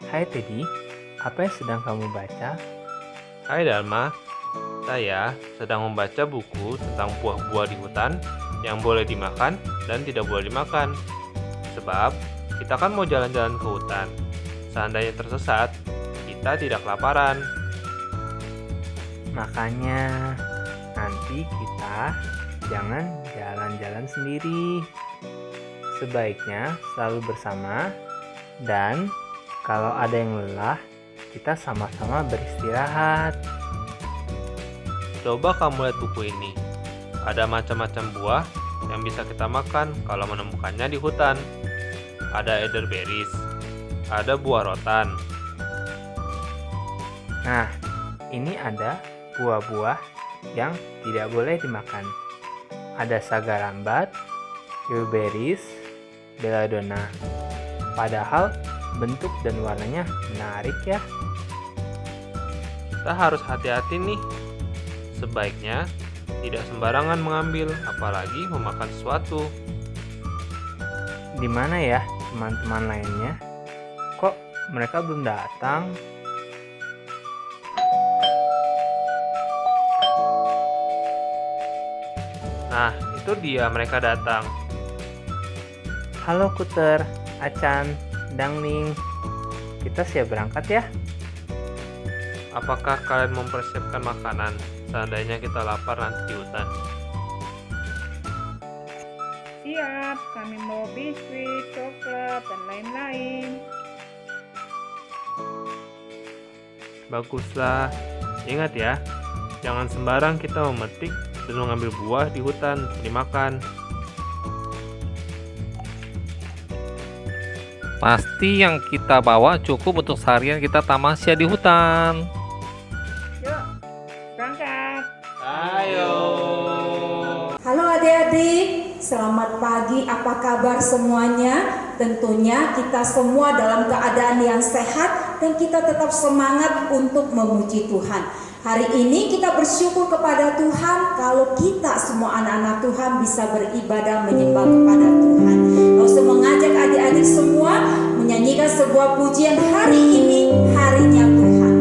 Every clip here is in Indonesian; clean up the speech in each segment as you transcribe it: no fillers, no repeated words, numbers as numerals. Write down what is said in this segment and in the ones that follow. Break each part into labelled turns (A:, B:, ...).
A: Hai Teddy, apa yang sedang kamu baca?
B: Hai Dalma, saya sedang membaca buku tentang buah-buah di hutan yang boleh dimakan dan tidak boleh dimakan. Sebab kita kan mau jalan-jalan ke hutan. Seandainya tersesat, kita tidak kelaparan.
A: Makanya nanti kita jangan jalan-jalan sendiri. Sebaiknya selalu bersama dan kalau ada yang lelah, kita sama-sama beristirahat.
B: Coba kamu lihat buku ini. Ada macam-macam buah yang bisa kita makan kalau menemukannya di hutan. Ada elderberries, ada buah rotan.
A: Nah, ini ada buah-buah yang tidak boleh dimakan. Ada saga lambat, bilberries, belladonna. Padahal bentuk dan warnanya menarik ya.
B: Kita harus hati-hati nih. Sebaiknya tidak sembarangan mengambil, apalagi memakan sesuatu.
A: Di mana ya teman-teman lainnya? Kok mereka belum datang?
B: Nah, itu dia mereka datang.
A: Halo Kuter, Acan, Dangning. Kita siap berangkat ya?
B: Apakah kalian mempersiapkan makanan seandainya kita lapar nanti di hutan?
C: Siap, kami mau biskuit, coklat, dan lain-lain.
B: Baguslah. Ingat ya, jangan sembarang kita memetik dan mengambil buah di hutan untuk dimakan.
D: Pasti yang kita bawa cukup untuk seharian kita tamasya di hutan.
C: Yuk, berangkat.
B: Ayo.
E: Halo adik-adik, selamat pagi, apa kabar semuanya? Tentunya kita semua dalam keadaan yang sehat dan kita tetap semangat untuk memuji Tuhan. Hari ini kita bersyukur kepada Tuhan kalau kita semua anak-anak Tuhan bisa beribadah menyembah kepada Tuhan. Lalu saya mengajak adik-adik semua menyanyikan sebuah pujian hari ini, harinya Tuhan.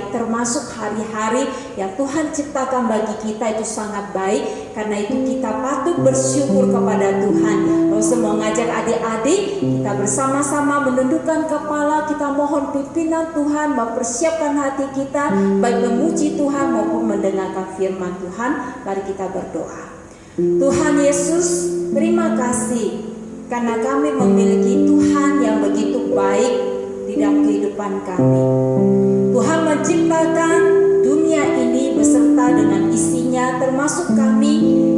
E: Termasuk hari-hari yang Tuhan ciptakan bagi kita itu sangat baik. Karena itu kita patut bersyukur kepada Tuhan. Lalu saya mau ngajak adik-adik kita bersama-sama menundukkan kepala. Kita mohon pimpinan Tuhan, mempersiapkan hati kita baik memuji Tuhan maupun mendengarkan firman Tuhan. Mari kita berdoa. Tuhan Yesus, terima kasih karena kami memiliki Tuhan yang begitu baik di dalam kehidupan kami. Tuhan menciptakan dunia ini beserta dengan isinya, termasuk kami,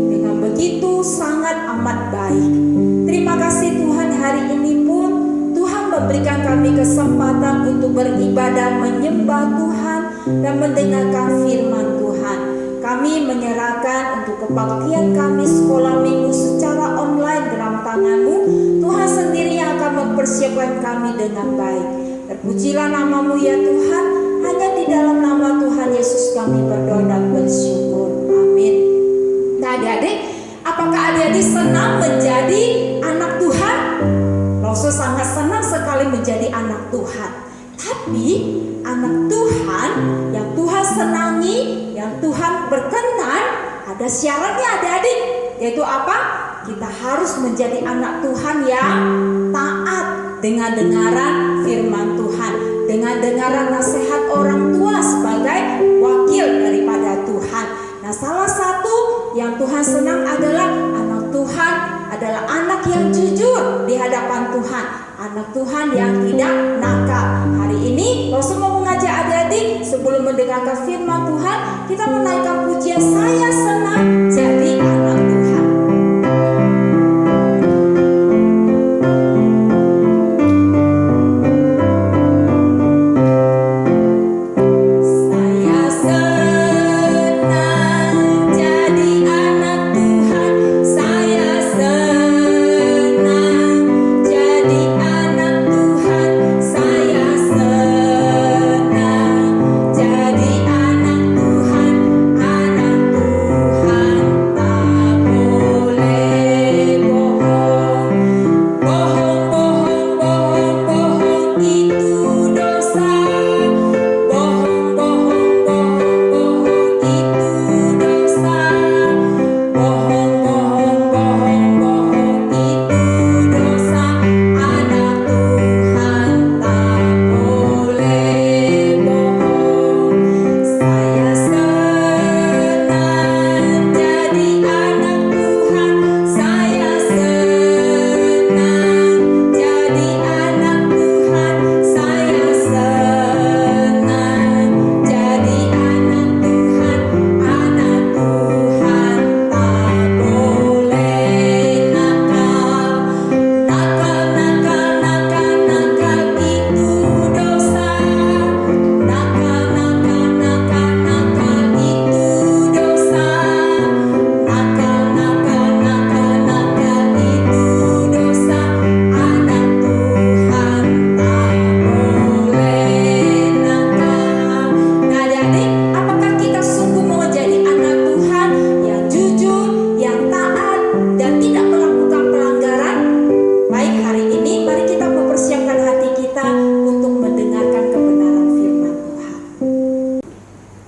E: dengan begitu sangat amat baik. Terima kasih Tuhan, hari ini pun Tuhan memberikan kami kesempatan untuk beribadah, menyembah Tuhan dan mendengarkan firman Tuhan. Kami menyerahkan untuk kebaktian kami sekolah minggu secara online dalam tangan-Mu. Tuhan sendiri menyelamatkan kami dengan baik. Terpujilah nama-Mu ya Tuhan. Hanya di dalam nama Tuhan Yesus kami berdoa dan bersyukur. Amin. Nah adik-adik, apakah adik-adik senang menjadi anak Tuhan? Rasul sangat senang sekali menjadi anak Tuhan. Tapi anak Tuhan yang Tuhan senangi, yang Tuhan berkenan, ada syaratnya adik-adik. Yaitu apa? Kita harus menjadi anak Tuhan yang taat dengan dengaran firman Tuhan, dengan dengaran nasihat orang tua sebagai wakil daripada Tuhan. Nah, salah satu yang Tuhan senang adalah anak Tuhan adalah anak yang jujur di hadapan Tuhan, anak Tuhan yang tidak nakal. Hari ini Rasul mau mengajak adik-adik sebelum mendengarkan firman Tuhan, kita menaikkan pujian "Saya Senang Jadi Anak Tuhan".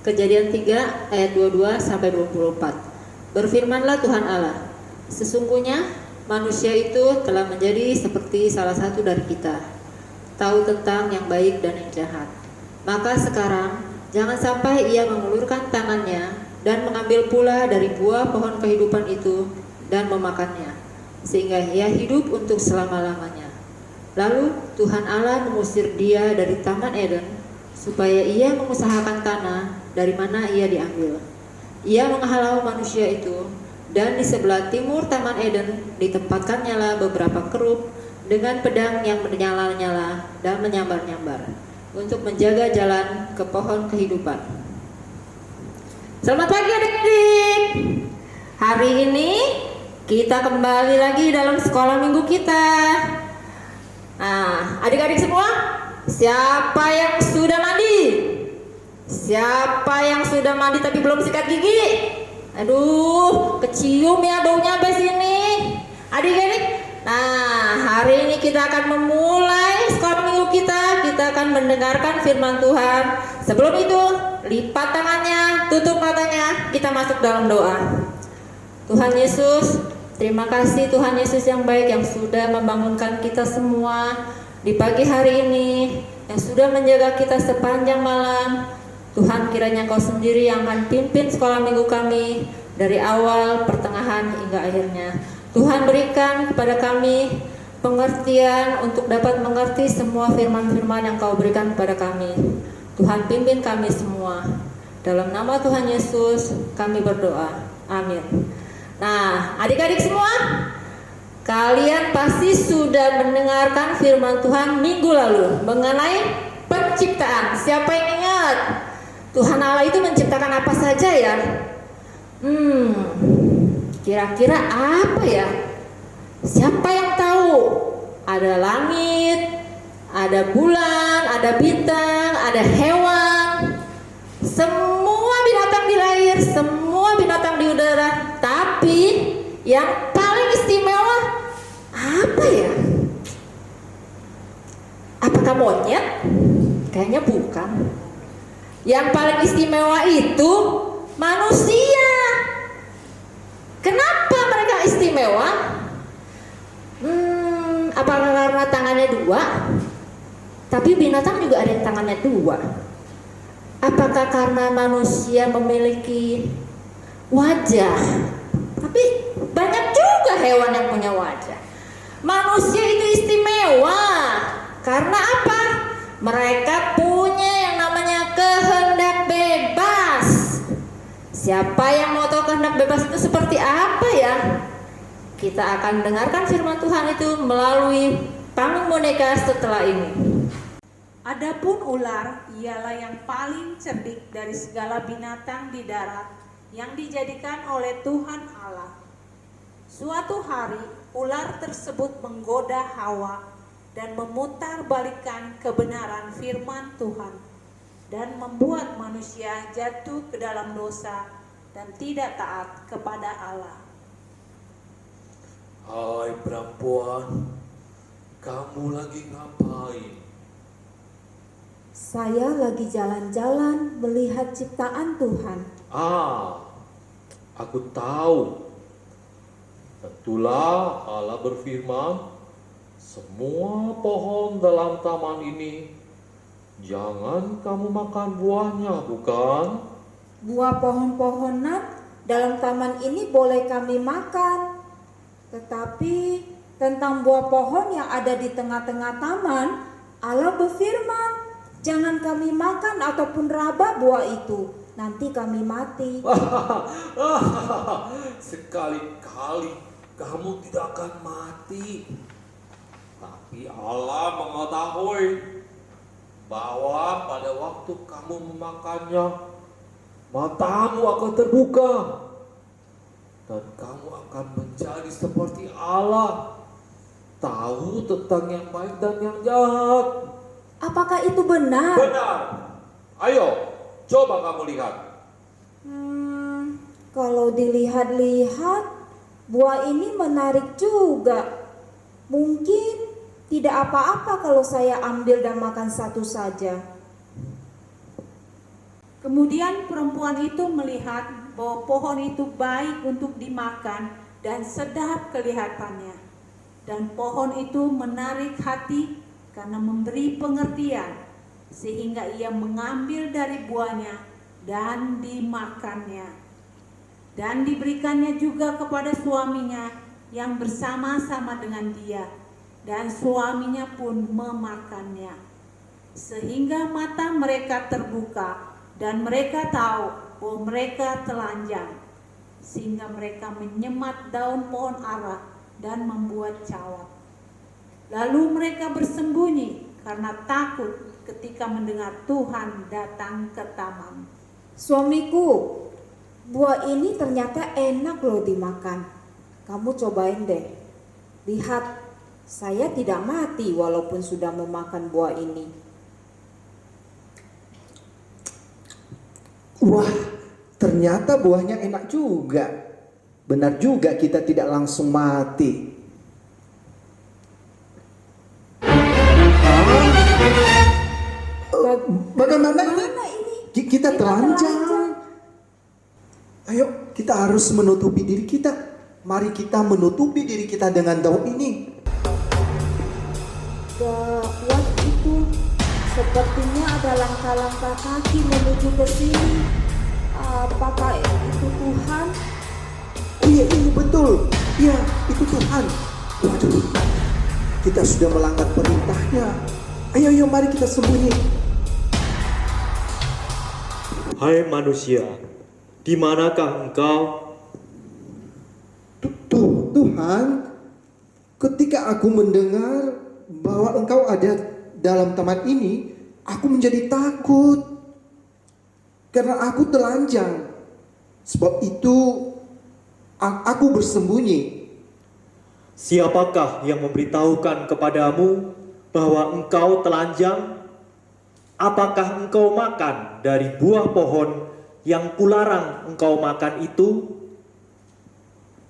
F: Kejadian 3 ayat 22 sampai 24. Berfirmanlah Tuhan Allah, sesungguhnya manusia itu telah menjadi seperti salah satu dari kita, tahu tentang yang baik dan yang jahat. Maka sekarang jangan sampai ia mengulurkan tangannya dan mengambil pula dari buah pohon kehidupan itu dan memakannya, sehingga ia hidup untuk selama-lamanya. Lalu Tuhan Allah mengusir dia dari Taman Eden, supaya ia mengusahakan tanah dari mana ia diambil. Ia menghalau manusia itu, dan di sebelah timur Taman Eden ditempatkannya beberapa kerub dengan pedang yang menyala-nyala dan menyambar-nyambar untuk menjaga jalan ke pohon kehidupan. Selamat pagi adik-adik. Hari ini kita kembali lagi dalam sekolah minggu kita. Nah, adik-adik semua, siapa yang sudah mandi? Siapa yang sudah mandi tapi belum sikat gigi? Aduh, kecium ya baunya sampai sini. Adik-adik, nah hari ini kita akan memulai sekolah minggu kita. Kita akan mendengarkan firman Tuhan. Sebelum itu, lipat tangannya, tutup matanya, kita masuk dalam doa. Tuhan Yesus, terima kasih Tuhan Yesus yang baik, yang sudah membangunkan kita semua di pagi hari ini, yang sudah menjaga kita sepanjang malam. Tuhan, kiranya Kau sendiri yang akan pimpin sekolah minggu kami dari awal, pertengahan, hingga akhirnya. Tuhan, berikan kepada kami pengertian untuk dapat mengerti semua firman-firman yang Kau berikan kepada kami. Tuhan, pimpin kami semua. Dalam nama Tuhan Yesus kami berdoa. Amin. Nah, adik-adik semua, kalian pasti sudah mendengarkan firman Tuhan minggu lalu mengenai penciptaan. Siapa yang ingat? Tuhan Allah itu menciptakan apa saja ya? Kira-kira apa ya? Siapa yang tahu? Ada langit, ada bulan, ada bintang, ada hewan, semua binatang di air, semua binatang di udara. Tapi yang paling istimewa apa ya? Apakah monyet? Kayaknya bukan. Yang paling istimewa itu manusia. Kenapa mereka istimewa? Apakah karena tangannya dua? Tapi binatang juga ada yang tangannya dua. Apakah karena manusia memiliki wajah? Tapi banyak juga hewan yang punya wajah. Manusia itu istimewa. Karena apa? Mereka punya yang namanya kehendak bebas. Siapa yang mau tahu kehendak bebas itu seperti apa ya? Kita akan dengarkan firman Tuhan itu melalui panggung boneka setelah ini.
E: Adapun ular ialah yang paling cerdik dari segala binatang di darat yang dijadikan oleh Tuhan Allah. Suatu hari ular tersebut menggoda Hawa dan memutarbalikkan kebenaran firman Tuhan dan membuat manusia jatuh ke dalam dosa dan tidak taat kepada Allah.
G: Hai perempuan, kamu lagi ngapain?
E: Saya lagi jalan-jalan melihat ciptaan Tuhan.
G: Aku tahu. Tentulah Allah berfirman, semua pohon dalam taman ini jangan kamu makan buahnya, bukan?
E: Buah pohon-pohonan dalam taman ini boleh kami makan. Tetapi tentang buah pohon yang ada di tengah-tengah taman, Allah berfirman, jangan kami makan ataupun raba buah itu, nanti kami mati.
G: Sekali-kali kamu tidak akan mati. Tapi Allah mengetahui bahwa pada waktu kamu memakannya, matamu akan terbuka dan kamu akan menjadi seperti Allah, tahu tentang yang baik dan yang jahat.
E: Apakah itu benar?
G: Benar. Ayo, coba kamu lihat.
E: Kalau dilihat-lihat, buah ini menarik juga. Mungkin tidak apa-apa kalau saya ambil dan makan satu saja. Kemudian perempuan itu melihat bahwa pohon itu baik untuk dimakan dan sedap kelihatannya. Dan pohon itu menarik hati karena memberi pengertian, sehingga ia mengambil dari buahnya dan dimakannya. Dan diberikannya juga kepada suaminya yang bersama-sama dengan dia, dan suaminya pun memakannya. Sehingga mata mereka terbuka dan mereka tahu bahwa mereka telanjang, sehingga mereka menyemat daun pohon ara dan membuat cawat. Lalu mereka bersembunyi karena takut ketika mendengar Tuhan datang ke taman. Suamiku, buah ini ternyata enak loh dimakan. Kamu cobain deh. Lihat, saya tidak mati walaupun sudah memakan buah ini.
H: Wah, ternyata buahnya enak juga. Benar juga kita tidak langsung mati. Bagaimana ini? Kita telanjang. Ayo, kita harus menutupi diri kita. Mari kita menutupi diri kita dengan daun ini.
E: Gawat itu. Sepertinya ada langkah-langkah kaki menuju ke sini. Apakah itu Tuhan?
H: Iya, ini betul. Iya, itu Tuhan. Waduh, kita sudah melanggar perintahnya. Ayo, mari kita sembunyi.
I: Hai manusia, di manakah engkau?
H: Tuhan, ketika aku mendengar bahwa engkau ada dalam taman ini, aku menjadi takut karena aku telanjang. Sebab itu aku bersembunyi.
I: Siapakah yang memberitahukan kepadamu bahwa engkau telanjang? Apakah engkau makan dari buah pohon yang kularang engkau makan itu?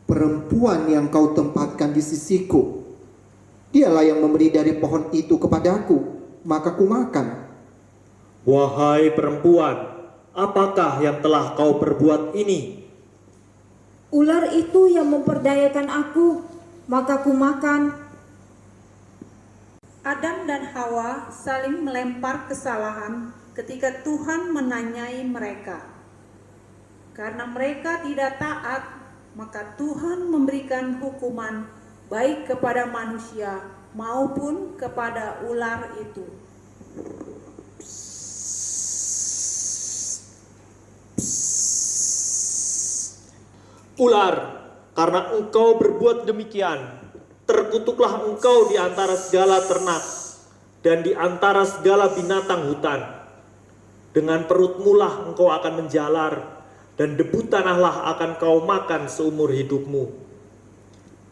H: Perempuan yang kau tempatkan di sisiku, dialah yang memberi dari pohon itu kepadaku, maka ku makan.
I: Wahai perempuan, apakah yang telah kau perbuat ini?
E: Ular itu yang memperdayakan aku, maka ku makan.
C: Adam dan Hawa saling melempar kesalahan ketika Tuhan menanyai mereka. Karena mereka tidak taat, maka Tuhan memberikan hukuman baik kepada manusia maupun kepada ular itu.
I: Ular, karena engkau berbuat demikian, terkutuklah engkau di antara segala ternak dan di antara segala binatang hutan. Dengan perutmu lah engkau akan menjalar, dan debu tanahlah akan kau makan seumur hidupmu.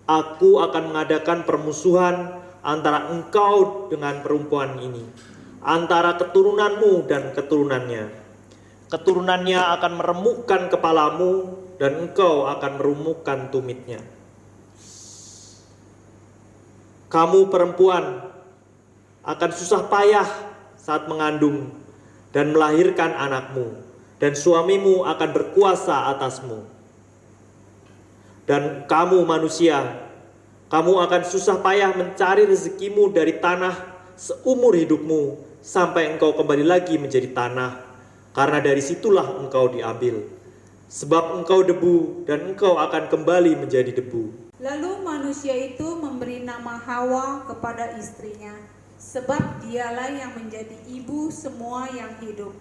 I: Aku akan mengadakan permusuhan antara engkau dengan perempuan ini, antara keturunanmu dan keturunannya. Keturunannya akan meremukkan kepalamu, dan engkau akan meremukkan tumitnya. Kamu perempuan akan susah payah saat mengandung dan melahirkan anakmu, dan suamimu akan berkuasa atasmu. Dan kamu manusia, kamu akan susah payah mencari rezekimu dari tanah seumur hidupmu, sampai engkau kembali lagi menjadi tanah, karena dari situlah engkau diambil. Sebab engkau debu, dan engkau akan kembali menjadi debu.
C: Lalu manusia itu memberi nama Hawa kepada istrinya, sebab dialah yang menjadi ibu semua yang hidup.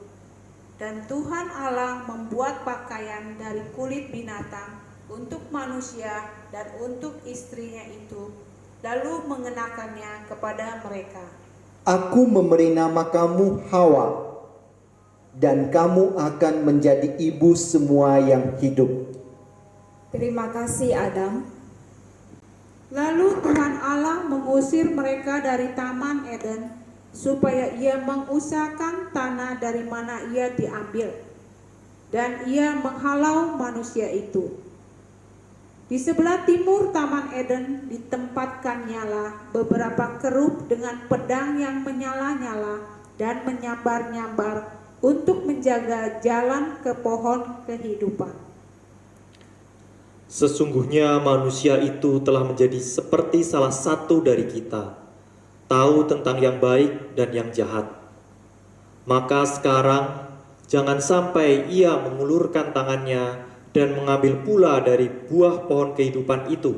C: Dan Tuhan Allah membuat pakaian dari kulit binatang untuk manusia dan untuk istrinya itu, lalu mengenakannya kepada mereka.
H: Aku memberi nama kamu Hawa, dan kamu akan menjadi ibu semua yang hidup.
E: Terima kasih Adam.
C: Lalu Tuhan Allah mengusir mereka dari Taman Eden, supaya ia mengusahakan tanah dari mana ia diambil, dan ia menghalau manusia itu. Di sebelah timur Taman Eden ditempatkannya lah beberapa kerub dengan pedang yang menyala-nyala dan menyambar-nyambar untuk menjaga jalan ke pohon kehidupan.
I: Sesungguhnya manusia itu telah menjadi seperti salah satu dari kita, tahu tentang yang baik dan yang jahat. Maka sekarang jangan sampai ia mengulurkan tangannya dan mengambil pula dari buah pohon kehidupan itu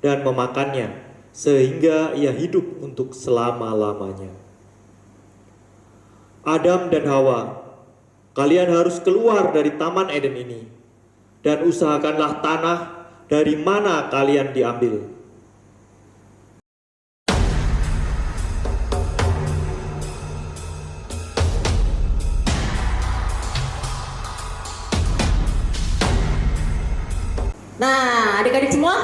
I: dan memakannya, sehingga ia hidup untuk selama-lamanya. Adam dan Hawa, kalian harus keluar dari Taman Eden ini, dan usahakanlah tanah dari mana kalian diambil.
F: Nah, adik-adik semua,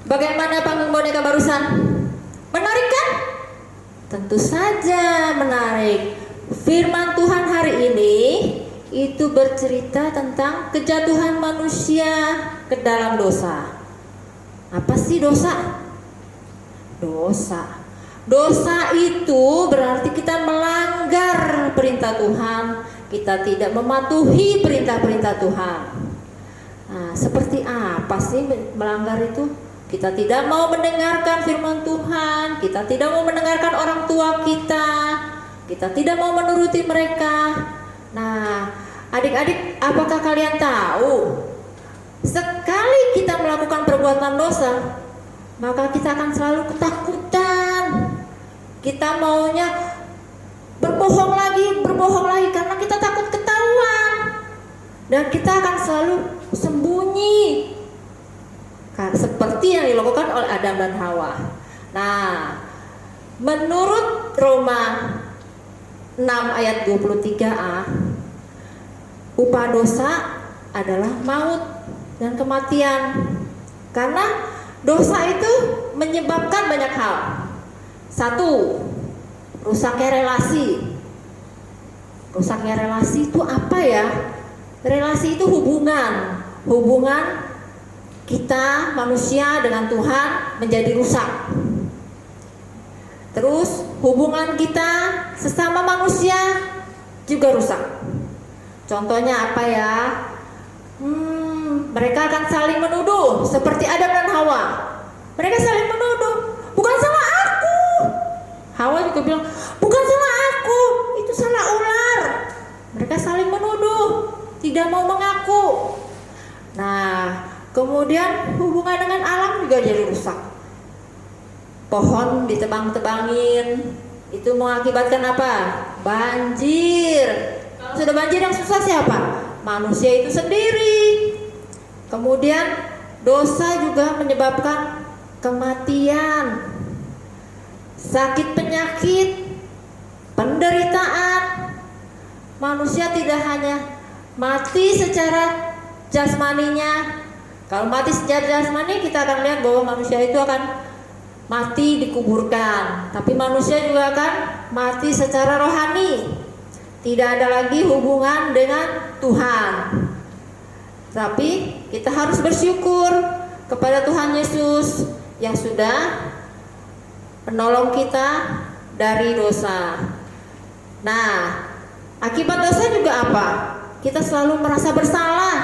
F: bagaimana panggung boneka barusan? Menarik kan? Tentu saja menarik. Firman Tuhan hari ini itu bercerita tentang kejatuhan manusia ke dalam dosa. Apa sih dosa? Dosa itu berarti kita melanggar perintah Tuhan, kita tidak mematuhi perintah-perintah Tuhan. Nah, seperti apa sih melanggar itu? Kita tidak mau mendengarkan firman Tuhan, kita tidak mau mendengarkan orang tua kita tidak mau menuruti mereka. Nah, adik-adik, apakah kalian tahu? Sekali kita melakukan perbuatan dosa, maka kita akan selalu ketakutan. Kita maunya berbohong lagi karena kita takut ketahuan. Dan kita akan selalu sembunyi. Seperti yang dilakukan oleh Adam dan Hawa. Nah, menurut Roma 6 ayat 23a, upah dosa adalah maut dan kematian. Karena dosa itu menyebabkan banyak hal. 1. rusaknya relasi. Rusaknya relasi itu apa ya? Relasi itu hubungan kita manusia dengan Tuhan menjadi rusak. Terus hubungan kita sesama manusia juga rusak. Contohnya apa ya? Mereka akan saling menuduh seperti Adam dan Hawa. Mereka saling menuduh, bukan salah aku. Hawa juga bilang, bukan salah aku, itu salah ular. Mereka saling menuduh, tidak mau mengaku. Nah, kemudian hubungan dengan alam juga jadi rusak. Pohon ditebang-tebangin, itu mengakibatkan apa? Banjir. Kalau sudah banjir yang susah siapa? Manusia itu sendiri. Kemudian dosa juga menyebabkan kematian, sakit penyakit, penderitaan. Manusia tidak hanya mati secara jasmaninya. Kalau mati secara jasmani kita akan lihat bahwa manusia itu akan mati dikuburkan, tapi manusia juga akan mati secara rohani. Tidak ada lagi hubungan dengan Tuhan. Tapi kita harus bersyukur kepada Tuhan Yesus yang sudah menolong kita dari dosa. Nah, akibat dosa juga apa? Kita selalu merasa bersalah.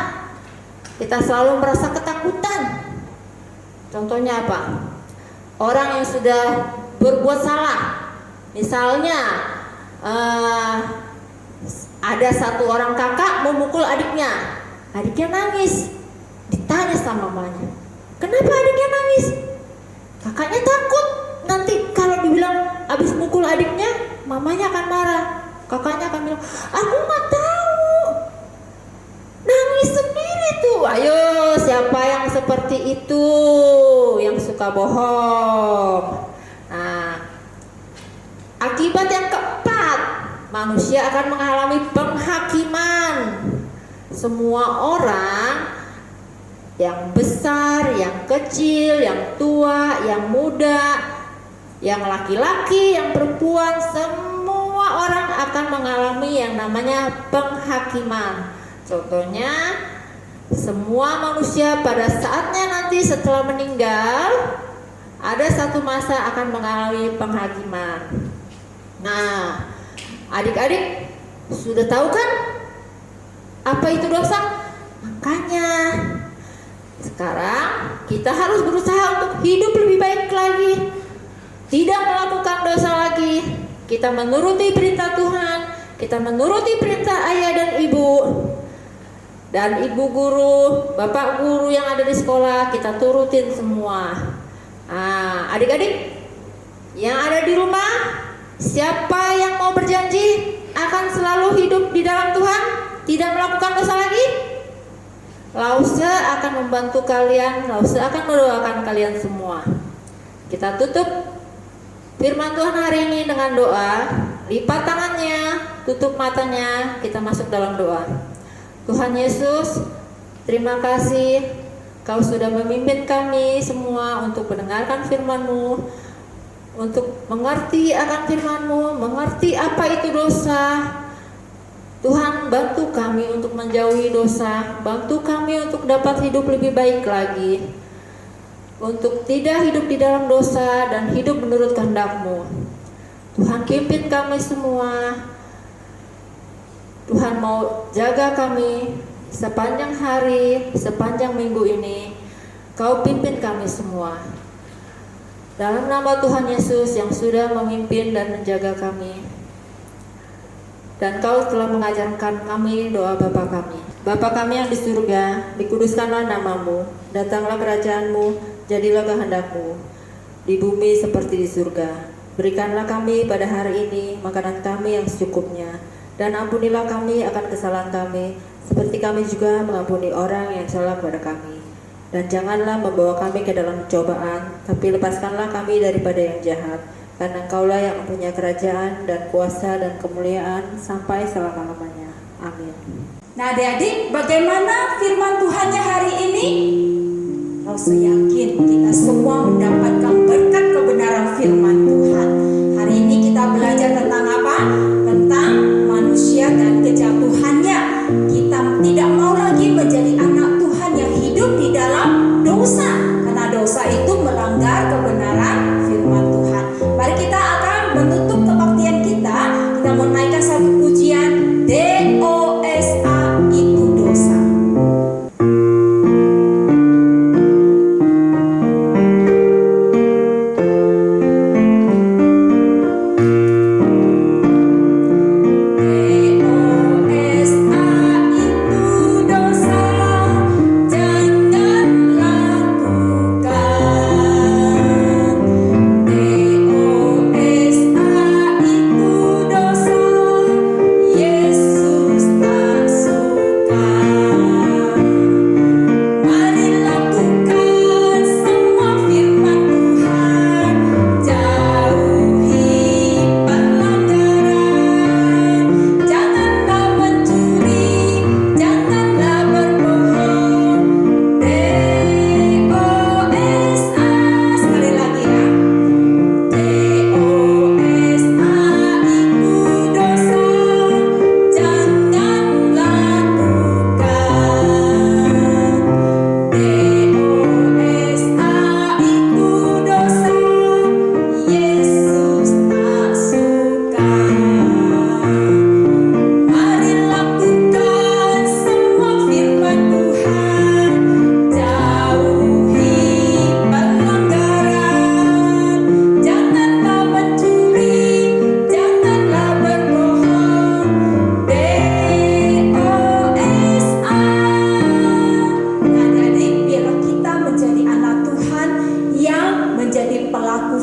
F: Kita selalu merasa ketakutan. Contohnya apa? Orang yang sudah berbuat salah, misalnya ada satu orang kakak memukul adiknya, adiknya nangis, ditanya sama mamanya, kenapa adiknya nangis? Kakaknya takut nanti kalau dibilang habis mukul adiknya, mamanya akan marah. Kakaknya akan bilang, aku nggak tahu, nangis sendiri tuh. Ayo, siapa yang seperti itu, yang suka bohong? Nah, akibat yang keempat, manusia akan mengalami penghakiman. Semua orang, yang besar, yang kecil, yang tua, yang muda, yang laki-laki, yang perempuan, semua orang akan mengalami yang namanya penghakiman. Contohnya, semua manusia pada saatnya nanti setelah meninggal, ada satu masa akan mengalami penghakiman. Nah, adik-adik sudah tahu kan apa itu dosa? Makanya sekarang kita harus berusaha untuk hidup lebih baik lagi, tidak melakukan dosa lagi. Kita menuruti perintah Tuhan, kita menuruti perintah ayah dan ibu guru, bapak guru yang ada di sekolah, kita turutin semua. Nah, adik-adik yang ada di rumah, siapa yang mau berjanji akan selalu hidup di dalam Tuhan, tidak melakukan dosa lagi? Lause akan membantu kalian, Lause akan mendoakan kalian semua. Kita tutup firman Tuhan hari ini dengan doa. Lipat tangannya, tutup matanya, kita masuk dalam doa. Tuhan Yesus, terima kasih Kau sudah memimpin kami semua untuk mendengarkan firman-Mu, untuk mengerti akan firman-Mu, mengerti apa itu dosa. Tuhan, bantu kami untuk menjauhi dosa, bantu kami untuk dapat hidup lebih baik lagi, untuk tidak hidup di dalam dosa dan hidup menurut kehendak-Mu. Tuhan, pimpin kami semua. Tuhan mau jaga kami sepanjang hari, sepanjang minggu ini. Kau pimpin kami semua. Dalam nama Tuhan Yesus yang sudah memimpin dan menjaga kami. Dan Kau telah mengajarkan kami doa Bapa kami. Bapa kami yang di surga, dikuduskanlah nama-Mu, datanglah kerajaan-Mu, jadilah kehendak-Mu, di bumi seperti di surga. Berikanlah kami pada hari ini makanan kami yang secukupnya, dan ampunilah kami akan kesalahan kami, seperti kami juga mengampuni orang yang salah kepada kami. Dan janganlah membawa kami ke dalam cobaan, tapi lepaskanlah kami daripada yang jahat. Karena Engkaulah yang mempunyai kerajaan dan kuasa dan kemuliaan sampai selama-lamanya. Amin.
E: Nah adik-adik, bagaimana firman Tuhannya hari ini? Saya yakin kita semua mendapatkan berkat kebenaran firman Tuhan. Hari ini kita belajar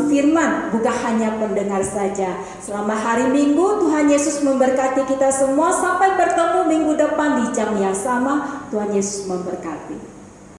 E: firman, bukan hanya pendengar saja. Selama hari Minggu, Tuhan Yesus memberkati kita semua. Sampai bertemu minggu depan di jam yang sama. Tuhan Yesus memberkati.